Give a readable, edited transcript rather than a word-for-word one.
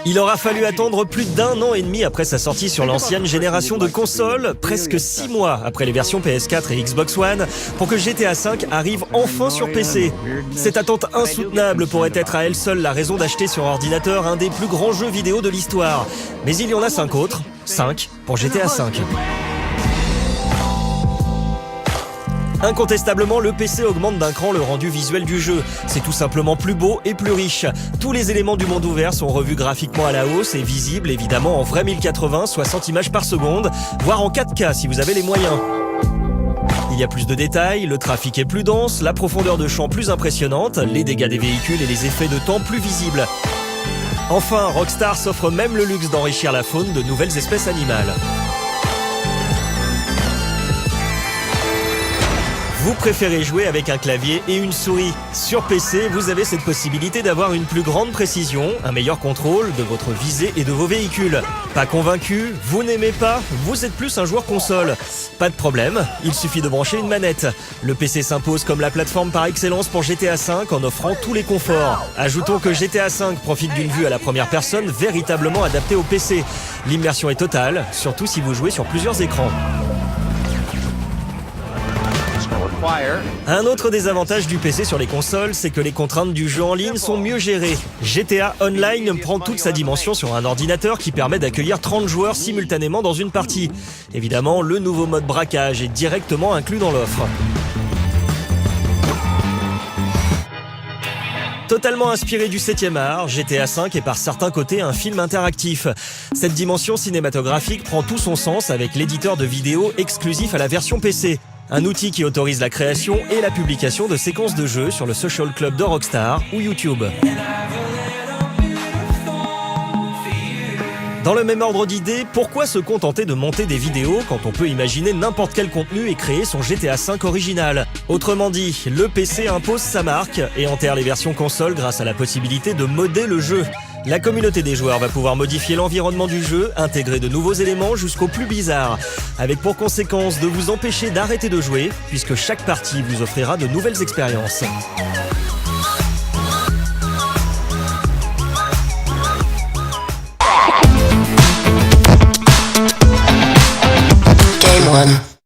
Il aura fallu attendre plus d'1 an et demi après sa sortie sur l'ancienne génération de consoles, presque 6 mois après les versions PS4 et Xbox One, pour que GTA V arrive enfin sur PC. Cette attente insoutenable pourrait être à elle seule la raison d'acheter sur ordinateur un des plus grands jeux vidéo de l'histoire. Mais il y en a 5 autres, 5 pour GTA V. Incontestablement, le PC augmente d'un cran le rendu visuel du jeu. C'est tout simplement plus beau et plus riche. Tous les éléments du monde ouvert sont revus graphiquement à la hausse et visibles évidemment en vrai 1080, 60 images par seconde, voire en 4K si vous avez les moyens. Il y a plus de détails, le trafic est plus dense, la profondeur de champ plus impressionnante, les dégâts des véhicules et les effets de temps plus visibles. Enfin, Rockstar s'offre même le luxe d'enrichir la faune de nouvelles espèces animales. Vous préférez jouer avec un clavier et une souris. Sur PC, vous avez cette possibilité d'avoir une plus grande précision, un meilleur contrôle de votre visée et de vos véhicules. Pas convaincu? Vous n'aimez pas? Vous êtes plus un joueur console? Pas de problème, il suffit de brancher une manette. Le PC s'impose comme la plateforme par excellence pour GTA V en offrant tous les conforts. Ajoutons que GTA V profite d'une vue à la première personne véritablement adaptée au PC. L'immersion est totale, surtout si vous jouez sur plusieurs écrans. Un autre désavantage du PC sur les consoles, c'est que les contraintes du jeu en ligne sont mieux gérées. GTA Online prend toute sa dimension sur un ordinateur qui permet d'accueillir 30 joueurs simultanément dans une partie. Évidemment, le nouveau mode braquage est directement inclus dans l'offre. Totalement inspiré du 7e art, GTA V est par certains côtés un film interactif. Cette dimension cinématographique prend tout son sens avec l'éditeur de vidéos exclusif à la version PC. Un outil qui autorise la création et la publication de séquences de jeux sur le Social Club de Rockstar ou YouTube. Dans le même ordre d'idées, pourquoi se contenter de monter des vidéos quand on peut imaginer n'importe quel contenu et créer son GTA V original? Autrement dit, le PC impose sa marque et enterre les versions console grâce à la possibilité de modder le jeu. La communauté des joueurs va pouvoir modifier l'environnement du jeu, intégrer de nouveaux éléments jusqu'au plus bizarre, avec pour conséquence de vous empêcher d'arrêter de jouer, puisque chaque partie vous offrira de nouvelles expériences. Game 1.